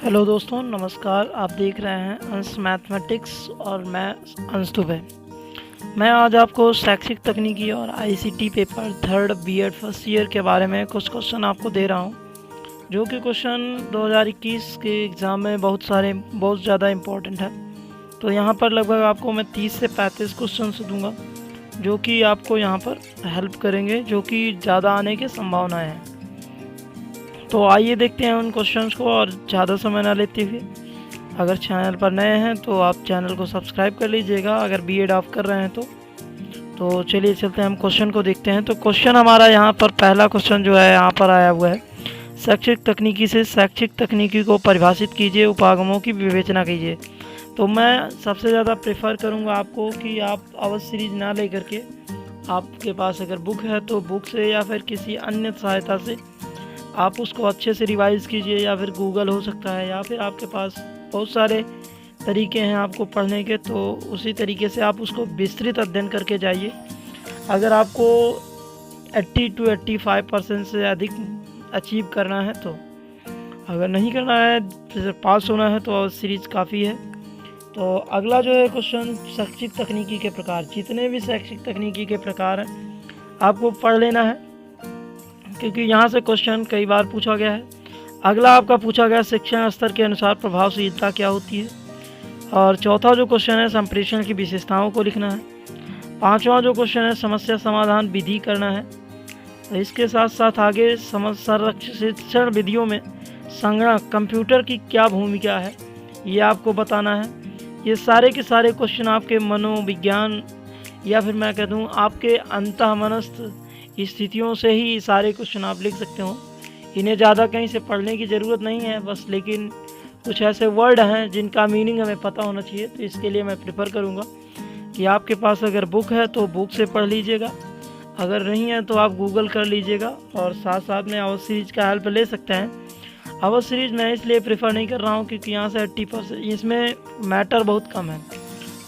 Hello दोस्तों, नमस्कार। आप देख रहे हैं अंश मैथमेटिक्स और मैं अंश दुबे। मैं आज आपको शैक्षिक तकनीकी और ICT paper third BEd first year के बारे में कुछ क्वेश्चन आपको दे रहा हूं, जो कि क्वेश्चन 2021 के एग्ज़ाम में बहुत ज़्यादा इम्पोर्टेंट है। तो यहाँ पर लगभग आपको मैं 30 से 35 क्वेश्चन दूँगा, जो कि आपको यहाँ पर हेल्प करेंगे, जो कि ज़्यादा आने की संभावनाएँ हैं। तो आइए देखते हैं उन क्वेश्चंस को, और ज़्यादा समय ना लेते हुए अगर चैनल पर नए हैं तो आप चैनल को सब्सक्राइब कर लीजिएगा, अगर बीएड आप कर रहे हैं तो चलिए चलते हैं, हम क्वेश्चन को देखते हैं। तो क्वेश्चन हमारा यहाँ पर पहला क्वेश्चन जो है यहाँ पर आया हुआ है, शैक्षिक तकनीकी से शैक्षिक तकनीकी को परिभाषित कीजिए, उपागमों की विवेचना कीजिए। तो मैं सबसे ज़्यादा प्रेफर करूँगा आपको कि आप अवश्य सीरीज ना ले करके, आपके पास अगर बुक है तो बुक से या फिर किसी अन्य सहायता से आप उसको अच्छे से रिवाइज़ कीजिए, या फिर गूगल हो सकता है, या फिर आपके पास बहुत सारे तरीके हैं आपको पढ़ने के, तो उसी तरीके से आप उसको विस्तृत अध्ययन करके जाइए। अगर आपको 80 to 85% से अधिक अचीव करना है, तो अगर नहीं करना है, जैसे पास होना है, तो सीरीज़ काफ़ी है। तो अगला जो है क्वेश्चन, शैक्षिक तकनीकी के प्रकार। जितने भी शैक्षिक तकनीकी के प्रकार हैं आपको पढ़ लेना है, क्योंकि यहाँ से क्वेश्चन कई बार पूछा गया है। अगला आपका पूछा गया, शिक्षण स्तर के अनुसार प्रभावशीलता क्या होती है। और चौथा जो क्वेश्चन है, संप्रेषण की विशेषताओं को लिखना है। पांचवा जो क्वेश्चन है, समस्या समाधान विधि करना है। तो इसके साथ साथ आगे शिक्षण विधियों में संगणक कंप्यूटर की क्या भूमिका है, ये आपको बताना है। ये सारे के सारे क्वेश्चन आपके मनोविज्ञान, या फिर मैं कह दूँ आपके अंतःमनस्थ स्थितियों से ही सारे क्वेश्चन आप लिख सकते हो। इन्हें ज़्यादा कहीं से पढ़ने की ज़रूरत नहीं है बस, लेकिन कुछ ऐसे वर्ड हैं जिनका मीनिंग हमें पता होना चाहिए। तो इसके लिए मैं प्रेफर करूँगा कि आपके पास अगर बुक है तो बुक से पढ़ लीजिएगा, अगर नहीं है तो आप गूगल कर लीजिएगा, और साथ साथ में अवश्य सीरीज का हेल्प ले सकते हैं। अवश्य सीरीज मैं इसलिए प्रेफर नहीं कर रहा हूँ क्योंकि यहाँ से 80% इसमें मैटर बहुत कम है,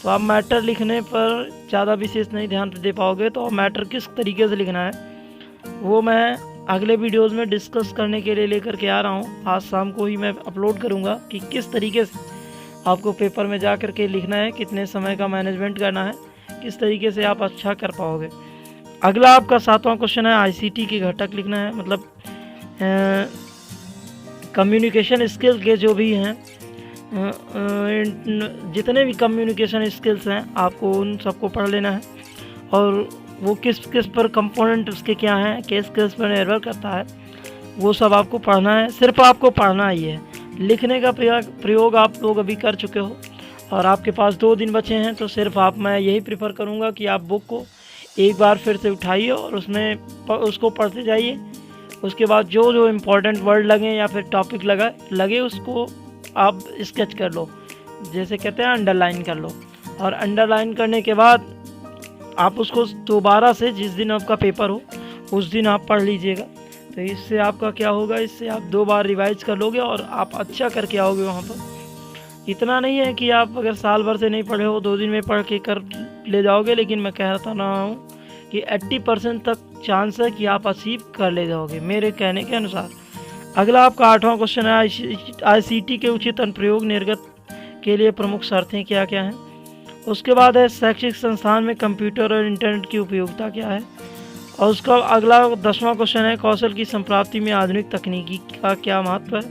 तो आप मैटर लिखने पर ज़्यादा विशेष नहीं ध्यान दे पाओगे। तो मैटर किस तरीके से लिखना है वो मैं अगले वीडियोस में डिस्कस करने के लिए लेकर के आ रहा हूँ। आज शाम को ही मैं अपलोड करूँगा कि किस तरीके से आपको पेपर में जा कर के लिखना है, कितने समय का मैनेजमेंट करना है, किस तरीके से आप अच्छा कर पाओगे। अगला आपका 7वां क्वेश्चन है, आईसीटी के घटक लिखना है, मतलब कम्युनिकेशन स्किल के जो भी हैं, जितने भी कम्युनिकेशन स्किल्स हैं आपको उन सबको पढ़ लेना है, और वो किस किस पर कंपोनेंट उसके क्या हैं, किस किस पर निर्भर करता है, वो सब आपको पढ़ना है। सिर्फ आपको पढ़ना ही है, लिखने का प्रयोग आप लोग अभी कर चुके हो, और आपके पास 2 दिन बचे हैं। तो सिर्फ मैं यही प्रेफर करूँगा कि आप बुक को एक बार फिर से उठाइए और उसको पढ़ते जाइए। उसके बाद जो जो इम्पोर्टेंट वर्ड लगे या फिर टॉपिक लगे उसको आप स्केच कर लो, जैसे कहते हैं अंडरलाइन कर लो, और अंडरलाइन करने के बाद आप उसको दोबारा से जिस दिन आपका पेपर हो उस दिन आप पढ़ लीजिएगा। तो इससे आपका क्या होगा, इससे आप 2 बार रिवाइज कर लोगे और आप अच्छा करके आओगे वहाँ पर। इतना नहीं है कि आप अगर साल भर से नहीं पढ़े हो 2 दिन में पढ़ के कर ले जाओगे, लेकिन मैं कह रहा हूँ कि 80% तक चांस है कि आप अचीव कर ले जाओगे मेरे कहने के अनुसार। अगला आपका 8वां क्वेश्चन है, आईसीटी के उचित अनुप्रयोग निर्गत के लिए प्रमुख शर्तें क्या क्या हैं। उसके बाद है, शैक्षिक संस्थान में कंप्यूटर और इंटरनेट की उपयोगिता क्या है। और उसका अगला 10वां क्वेश्चन है, कौशल की संप्राप्ति में आधुनिक तकनीकी का क्या महत्व है।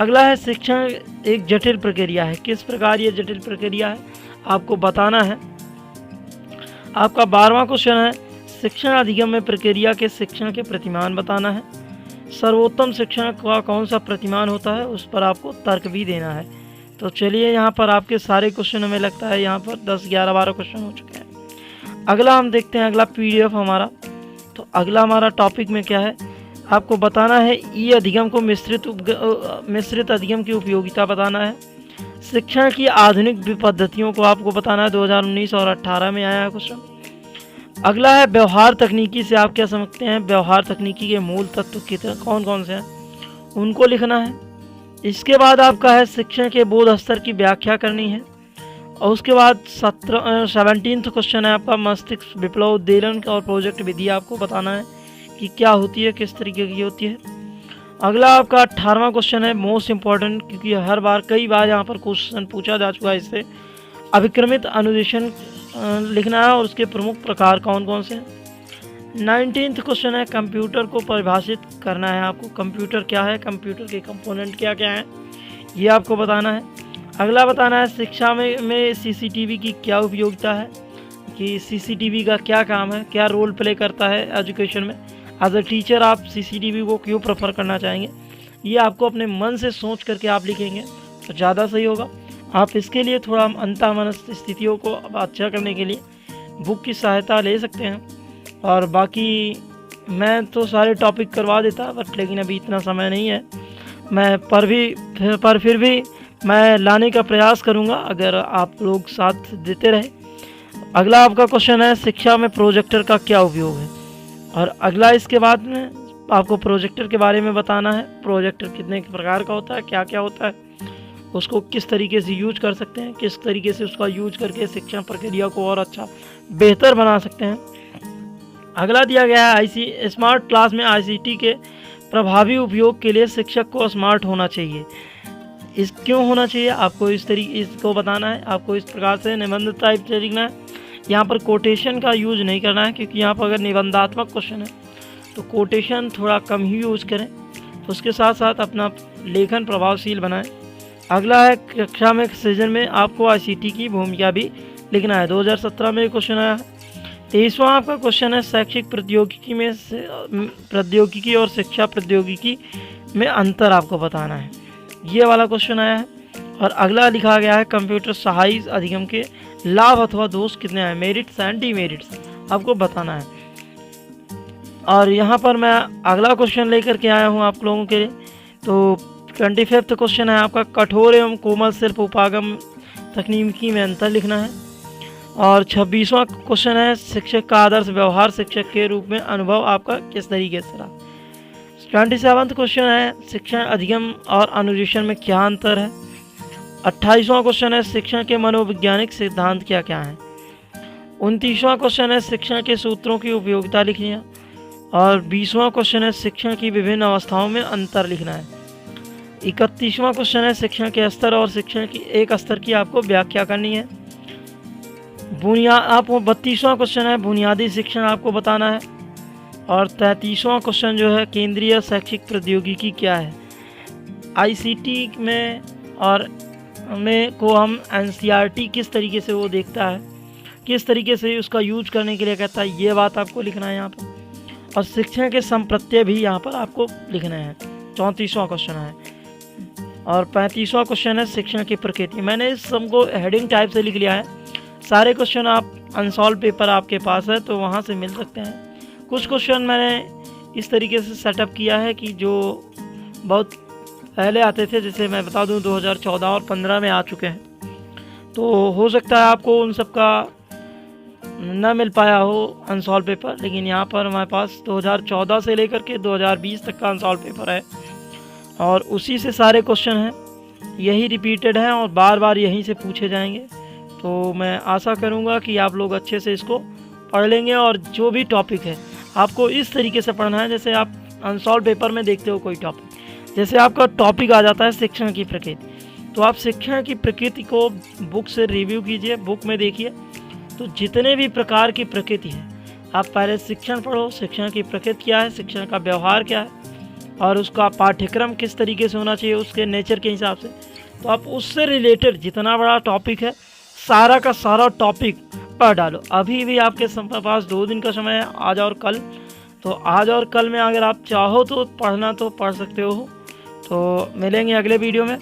अगला है, शिक्षण एक जटिल प्रक्रिया है, किस प्रकार ये जटिल प्रक्रिया है आपको बताना है। आपका 12वां क्वेश्चन है, शिक्षण अधिगम में प्रक्रिया के शिक्षण के प्रतिमान बताना है। सर्वोत्तम शिक्षण का कौन सा प्रतिमान होता है, उस पर आपको तर्क भी देना है। तो चलिए, यहाँ पर आपके सारे क्वेश्चन हमें लगता है यहाँ पर 10, 11, 12 क्वेश्चन हो चुके हैं। अगला हम देखते हैं, अगला पीडीएफ हमारा। तो अगला हमारा टॉपिक में क्या है, आपको बताना है ई अधिगम को मिश्रित अधिगम की उपयोगिता बताना है। शिक्षण की आधुनिक पद्धतियों को आपको बताना है, 2019 और 18 में आया है क्वेश्चन। अगला है, व्यवहार तकनीकी से आप क्या समझते हैं, व्यवहार तकनीकी के मूल तत्व कितने कौन कौन से हैं उनको लिखना है। इसके बाद आपका है, शिक्षण के बोध स्तर की व्याख्या करनी है। और उसके बाद 17वां क्वेश्चन है आपका, मस्तिष्क विप्लव उद्दीलन और प्रोजेक्ट विधि आपको बताना है कि क्या होती है, किस तरीके की होती है। अगला आपका 18वां क्वेश्चन है, मोस्ट इम्पॉर्टेंट, क्योंकि कई बार यहाँ पर क्वेश्चन पूछा जा चुका है इससे। अभिक्रमित अनुदेशन लिखना है और उसके प्रमुख प्रकार कौन कौन से हैं। 19th क्वेश्चन है, कंप्यूटर को परिभाषित करना है आपको। कंप्यूटर क्या है, कंप्यूटर के कंपोनेंट क्या क्या हैं, ये आपको बताना है। अगला बताना है शिक्षा में सीसीटीवी की क्या उपयोगिता है, कि सीसीटीवी का क्या काम है, क्या रोल प्ले करता है एजुकेशन में। एज अ टीचर आप सीसीटीवी को क्यों प्रेफर करना चाहेंगे, ये आपको अपने मन से सोच करके आप लिखेंगे तो ज़्यादा सही होगा। आप इसके लिए थोड़ा अंतःमनस्थ स्थितियों को अच्छा करने के लिए बुक की सहायता ले सकते हैं। और बाकी मैं तो सारे टॉपिक करवा देता बट लेकिन अभी इतना समय नहीं है, मैं पर फिर भी मैं लाने का प्रयास करूंगा अगर आप लोग साथ देते रहे। अगला आपका क्वेश्चन है, शिक्षा में प्रोजेक्टर का क्या उपयोग है। और अगला इसके बाद में आपको प्रोजेक्टर के बारे में बताना है। प्रोजेक्टर कितने प्रकार का होता है, क्या क्या होता है, उसको किस तरीके से यूज कर सकते हैं, किस तरीके से उसका यूज करके शिक्षा प्रक्रिया को और अच्छा बेहतर बना सकते हैं। अगला दिया गया है स्मार्ट क्लास में आईसीटी के प्रभावी उपयोग के लिए शिक्षक को स्मार्ट होना चाहिए। इस क्यों होना चाहिए आपको इसको बताना है। आपको इस प्रकार से निबंध टाइप से लिखना है। यहाँ पर कोटेशन का यूज नहीं करना है, क्योंकि यहाँ पर अगर निबंधात्मक क्वेश्चन है तो कोटेशन थोड़ा कम ही यूज करें। तो उसके साथ साथ अपना लेखन प्रभावशील बनाएं। अगला है, कक्षा में सीजन में आपको आईसीटी की भूमिका भी लिखना है। 2017 में क्वेश्चन आया है। 23वां आपका क्वेश्चन है, शैक्षिक प्रौद्योगिकी और शिक्षा प्रौद्योगिकी में अंतर आपको बताना है। ये वाला क्वेश्चन आया है। और अगला लिखा गया है, कंप्यूटर सहायक अधिगम के लाभ अथवा दोष कितने हैं, मेरिट्स एंड डीमेरिट्स आपको बताना है। और यहाँ पर मैं अगला क्वेश्चन लेकर के आया हूँ आप लोगों के लिए। तो 25वां क्वेश्चन है आपका, कठोर एवं कोमल शिल्प उपागम तकनीकी में अंतर लिखना है। और 26वां क्वेश्चन है, शिक्षक का आदर्श व्यवहार शिक्षक के रूप में अनुभव आपका किस तरीके से रहा। 27वां क्वेश्चन है, शिक्षण अधिगम और अनुदेशन में क्या अंतर है। 28वां क्वेश्चन है, शिक्षण के मनोवैज्ञानिक सिद्धांत क्या क्या हैं। 29वां क्वेश्चन है, शिक्षण के सूत्रों की उपयोगिता लिखनी है। और 20वां क्वेश्चन है, शिक्षण की विभिन्न अवस्थाओं में अंतर लिखना है। 31वां क्वेश्चन है, शिक्षण के स्तर और शिक्षण की एक स्तर की आपको व्याख्या करनी है। 32वां क्वेश्चन है, बुनियादी शिक्षण आपको बताना है। और 33वां क्वेश्चन जो है, केंद्रीय शैक्षिक प्रौद्योगिकी क्या है। आईसीटी में और में को हम एनसीईआरटी किस तरीके से वो देखता है, किस तरीके से उसका यूज करने के लिए कहता है, ये बात आपको लिखना है यहाँ पर। और शिक्षण के संप्रत्यय भी यहाँ पर आपको लिखना है। 34वां क्वेश्चन है। और 35वां क्वेश्चन है, शिक्षण की प्रकृति। मैंने इस सबको हेडिंग टाइप से लिख लिया है। सारे क्वेश्चन आप अनसॉल्व पेपर आपके पास है तो वहाँ से मिल सकते हैं। कुछ क्वेश्चन मैंने इस तरीके से सेटअप किया है कि जो बहुत पहले आते थे, जैसे मैं बता दूं 2014 और 15 में आ चुके हैं। तो हो सकता है आपको उन सब का न मिल पाया हो अनसॉल्व पेपर, लेकिन यहाँ पर हमारे पास 2014 से लेकर के 2020 तक का अनसॉल्व पेपर है और उसी से सारे क्वेश्चन हैं, यही रिपीटेड हैं और बार बार यहीं से पूछे जाएंगे। तो मैं आशा करूँगा कि आप लोग अच्छे से इसको पढ़ लेंगे। और जो भी टॉपिक है आपको इस तरीके से पढ़ना है, जैसे आप अनसॉल्व पेपर में देखते हो कोई टॉपिक, जैसे आपका टॉपिक आ जाता है शिक्षण की प्रकृति, तो आप शिक्षण की प्रकृति को बुक से रिव्यू कीजिए, बुक में देखिए। तो जितने भी प्रकार की प्रकृति है, आप पहले शिक्षण पढ़ो, शिक्षण की प्रकृति क्या है, शिक्षण का व्यवहार क्या है और उसका पाठ्यक्रम किस तरीके से होना चाहिए उसके नेचर के हिसाब से। तो आप उससे रिलेटेड जितना बड़ा टॉपिक है, सारा का सारा टॉपिक पढ़ डालो। अभी भी आपके पास 2 दिन का समय है, आज और कल। तो आज और कल में अगर आप चाहो तो पढ़ना तो पढ़ सकते हो। तो मिलेंगे अगले वीडियो में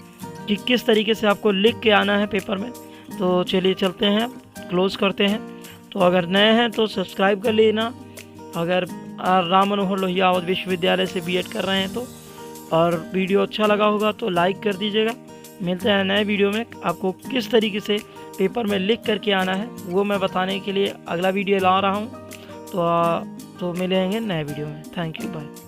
कि किस तरीके से आपको लिख के आना है पेपर में। तो चलिए चलते हैं, क्लोज़ करते हैं। तो अगर नए हैं तो सब्सक्राइब कर लेना, अगर राम मनोहर लोहिया विश्वविद्यालय से बीएड कर रहे हैं तो। और वीडियो अच्छा लगा होगा तो लाइक कर दीजिएगा। मिलते हैं नए वीडियो में। आपको किस तरीके से पेपर में लिख करके आना है वो मैं बताने के लिए अगला वीडियो ला रहा हूँ। तो मिलेंगे नए वीडियो में। Thank you, bye.